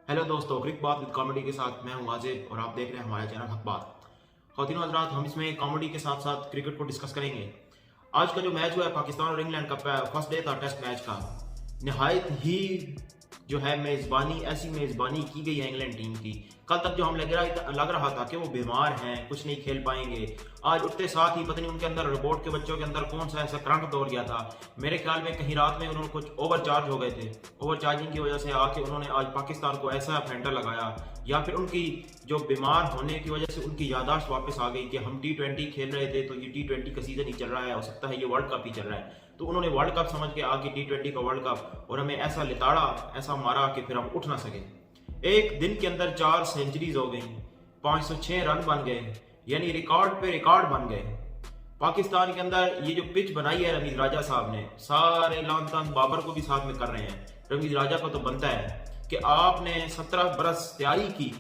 Hello दोस्तों, क्रिक बात with comedy के साथ मैं हूं वाजिब और आप देख रहे हैं हमारा चैनल हक बात। ख़वातीन और हज़रात, हम इसमें कॉमेडी के साथ साथ क्रिकेट को डिस्कस करेंगे। आज का जो मैच हुआ है पाकिस्तान और इंग्लैंड का, फर्स्ट डे था टेस्ट मैच का। नहायत ही जो है मेज़बानी, ऐसी मेज़बानी की गई है इंग्लैंड टीम की। कल तक जो हम लग रहा था कि वो बीमार हैं, कुछ नहीं खेल पाएंगे, आज उठते साथ ही पता नहीं उनके अंदर, रोबोट के बच्चों के अंदर कौन सा ऐसा करंट दौड़ गया था। मेरे ख्याल में कहीं रात में उन्होंने कुछ ओवरचार्ज हो गए थे। ओवरचार्जिंग की वजह से आके उन्होंने आज पाकिस्तान को ऐसा फेंटा लगाया, या फिर उनकी जो बीमार होने की वजह से उनकी यादाश्त वापस आ गई कि हम T20 खेल रहे थे तो ये T20 का सीजन ही चल रहा है, हो सकता है ये वर्ल्ड कप ही चल रहा है। तो उन्होंने वर्ल्ड कप समझ के आके T20 का वर्ल्ड कप, और हमें ऐसा लिताड़ा, ऐसा मारा कि फिर हम उठ ना सके। एक दिन के अंदर 4 सेंचुरीज हो गई, 506 रन बन गए, यानी रिकॉर्ड पे रिकॉर्ड बन गए। पाकिस्तान के अंदर ये जो पिच बनाई है रमीज राजा साहब ने, सारे लान तान बाबर को भी साथ में कर रहे हैं। रमीज राजा को तो बनता है कि आपने 17 बरस तैयारी की,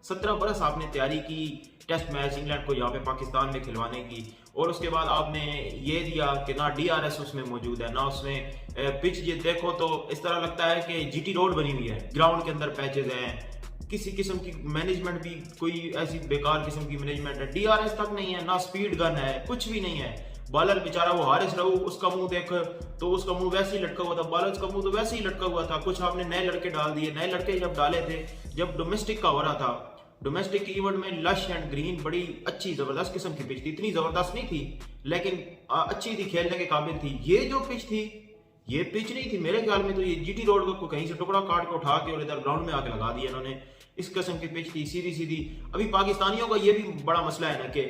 17 बरस आपने तैयारी की टेस्ट मैच इंग्लैंड को यहाँ पे पाकिस्तान में खिलवाने की, और उसके बाद आपने ये दिया कि ना DRS उसमें मौजूद है, ना उसमें पिच। ये देखो तो इस तरह लगता है कि GT रोड बनी हुई है, ग्राउंड के अंदर पैचेज हैं, किसी किस्म की मैनेजमेंट भी कोई ऐसी बेकार किस्म की मैनेजमेंट है, DRS तक नहीं है, ना स्पीड गन है, कुछ भी नहीं है। बॉलर बेचारा वो हारिस रहू, उसका मुंह देख तो उसका मुंह वैसे ही लटका हुआ था, बॉलर का मुंह तो वैसे ही लटका हुआ था। कुछ आपने नए लड़के डाल दिए, नए लड़के जब डाले थे, जब डोमेस्टिक का हो रहा था, डोमेस्टिक इवेंट में लश एंड ग्रीन बड़ी अच्छी जबरदस्त किस्म की पिच थी, इतनी जबरदस्त नहीं थी लेकिन अच्छी थी, खेलने के काबिल थी। ये जो पिच थी, ये पिच नहीं थी मेरे ख्याल में, तो ये GT रोड को कहीं से टुकड़ा काट के उठा के और इधर ग्राउंड में आके लगा दिया इन्होंने। इस किस्म की पिच थी, सीधी सीधी। अभी पाकिस्तानियों का ये भी बड़ा मसला है ना कि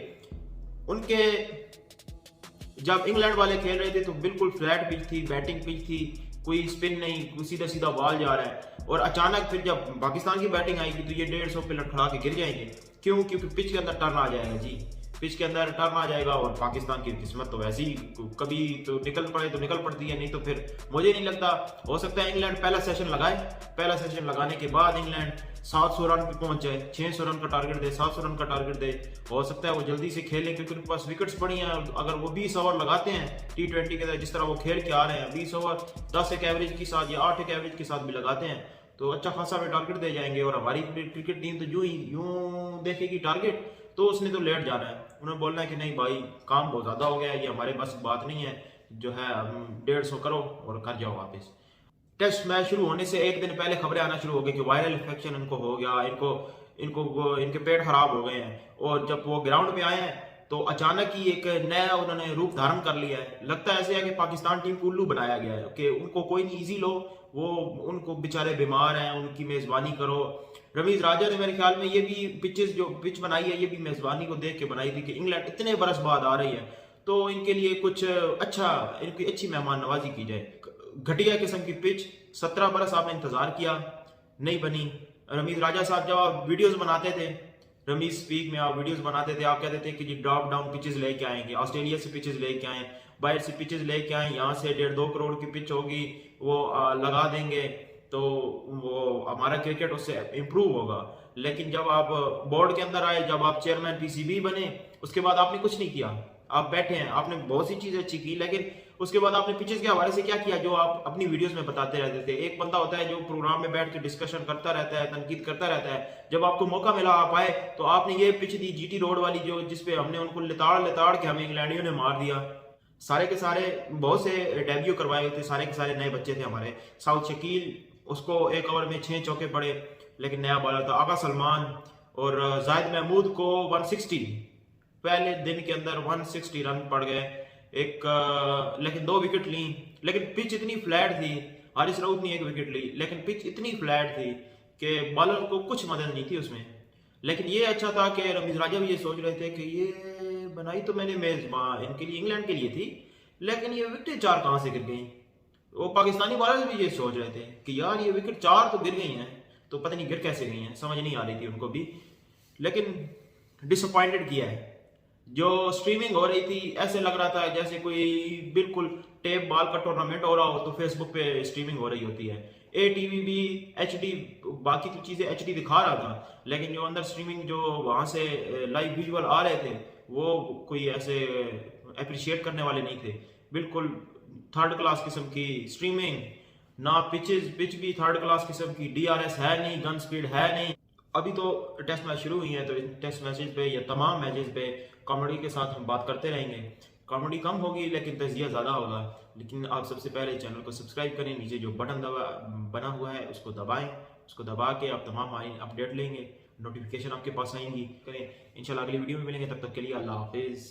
उनके जब इंग्लैंड वाले खेल रहे थे तो बिल्कुल फ्लैट पिच थी, बैटिंग पिच थी, कोई स्पिन नहीं, सीधा सीधा बॉल जा रहा है। और अचानक फिर जब पाकिस्तान की बैटिंग आएगी तो ये 150 पे लटखड़ा के गिर जाएंगे। क्यों? क्योंकि पिच के अंदर टर्न आ जाएगा जी, पिच के अंदर टर्न आ जाएगा। और पाकिस्तान की किस्मत तो वैसे ही कभी तो निकल पड़े तो निकल पड़ती है, नहीं तो फिर मुझे नहीं लगता। हो सकता है इंग्लैंड पहला सेशन लगाए, पहला सेशन लगाने के बाद इंग्लैंड 700 रन पे पहुंच जाए, 600 रन का टारगेट दे, 700 रन का टारगेट दे। हो सकता है वो जल्दी से खेलें क्योंकि उनके पास विकेट्स बड़ी हैं। अगर वो 20 ओवर लगाते हैं T20 के अंदर, जिस तरह वो खेल के आ रहे हैं, 20 ओवर 10 एक एवरेज के साथ या 8 एक एवरेज के साथ भी लगाते हैं तो अच्छा खासा वे टारगेट दे जाएंगे। और हमारी क्रिकेट टीम तो यूं देखेगी टारगेट तो उसने तो लेट जाना है, उन्हें बोलना है कि नहीं भाई काम बहुत ज्यादा हो गया है, ये हमारे बस बात नहीं है, जो है 150 करो और कर जाओ वापस। टेस्ट मैच शुरू होने से एक दिन पहले खबरें आना शुरू हो गई कि वायरल इन्फेक्शन इनको हो गया, इनके पेट खराब हो गए हैं। और जब वो ग्राउंड में आए हैं तो अचानक ही एक नया उन्होंने रूप धारण कर लिया है। लगता है ऐसे है कि पाकिस्तान टीम को उल्लू बनाया गया है कि उनको कोई नहीं, इजी लो, वो उनको बेचारे बीमार हैं, उनकी मेजबानी करो। रमीज राजा ने मेरे ख्याल में ये भी जो पिच बनाई है, ये भी मेजबानी को देख के बनाई थी कि इंग्लैंड इतने बरस बाद आ रही है तो इनके लिए कुछ अच्छा, इनकी अच्छी मेहमान नवाजी की जाए। घटिया किस्म की पिच, 17 बरस आपने इंतजार किया, नहीं बनी। रमीज राजा साहब जब आप वीडियोस बनाते थे, रमीज स्पीक में आप वीडियोस बनाते थे, आप कहते थे कि जी ड्रॉप डाउन पिचेस लेके आएंगे, ऑस्ट्रेलिया से पिचेस लेके आए, बाहर से पिचेस लेके आए, यहाँ से 1.5-2 करोड़ की पिच होगी, वो लगा देंगे तो वो हमारा क्रिकेट उससे इम्प्रूव होगा। लेकिन जब आप बोर्ड के अंदर आए, जब आप चेयरमैन PCB बने, उसके बाद आपने कुछ नहीं किया। आप बैठे हैं, आपने बहुत सी चीजें अच्छी की, लेकिन उसके बाद आपने पिचेस के हवाले से क्या किया जो आप अपनी वीडियोस में बताते रहते थे। एक बंदा होता है जो प्रोग्राम में बैठ के डिस्कशन करता रहता है, तनकीद करता रहता है। जब आपको मौका मिला आप आए तो आपने ये पिच दी GT रोड वाली, जो जिसपे हमने उनको लिताड़ लिताड़ के हमें इंग्लैंडियों ने मार दिया। सारे के सारे बहुत से डेब्यू करवाए हुए थे, सारे के सारे नए बच्चे थे हमारे। साउथ शकील, उसको एक ओवर में 6 चौके पड़े, लेकिन नया बॉलर था। आगा सलमान और जाहिद महमूद को 160 पहले दिन के अंदर 160 रन पड़ गए, लेकिन 2 विकेट ली। लेकिन पिच इतनी फ्लैट थी, हारिस राउत ने 1 विकेट ली, लेकिन पिच इतनी फ्लैट थी कि बॉलर को कुछ मदद नहीं थी उसमें। लेकिन ये अच्छा था कि रमीज राजा भी ये सोच रहे थे कि ये बनाई तो मैंने मेजबान इनके लिए, इंग्लैंड के लिए थी, लेकिन ये विकेट 4 कहां से गिर गई। वो पाकिस्तानी बॉलर भी ये सोच रहे थे कि यार ये विकेट 4 तो गिर गई हैं, तो पता नहीं गिर कैसे गई हैं, समझ नहीं आ रही थी उनको भी। लेकिन डिसअपॉइंटेड किया है। जो स्ट्रीमिंग हो रही थी ऐसे लग रहा था जैसे कोई बिल्कुल टेप बॉल का टूर्नामेंट हो रहा हो तो फेसबुक पे स्ट्रीमिंग हो रही होती है। ATV भी HD, बाकी तो चीजें HD दिखा रहा था, लेकिन जो अंदर स्ट्रीमिंग जो वहां से लाइव विजुअल आ रहे थे वो कोई ऐसे अप्रिशिएट करने वाले नहीं थे। बिल्कुल थर्ड क्लास किस्म की स्ट्रीमिंग, ना पिच भी थर्ड क्लास किस्म की, DRS है नहीं, गन स्पीड है नहीं। अभी तो टेस्ट मैच शुरू हुई हैं, तो इन टेस्ट मैचेस पे या तमाम मैचेस पे कॉमेडी के साथ हम बात करते रहेंगे। कॉमेडी कम होगी लेकिन तजिया ज़्यादा होगा। लेकिन आप सबसे पहले चैनल को सब्सक्राइब करें, नीचे जो बटन बना हुआ है उसको दबाएं। उसको दबा के आप तमाम अपडेट लेंगे, नोटिफिकेशन आपके पास आएंगी। करें इंशाल्लाह अगली वीडियो में मिलेंगे, तब तक के लिए अल्लाह हाफिज़।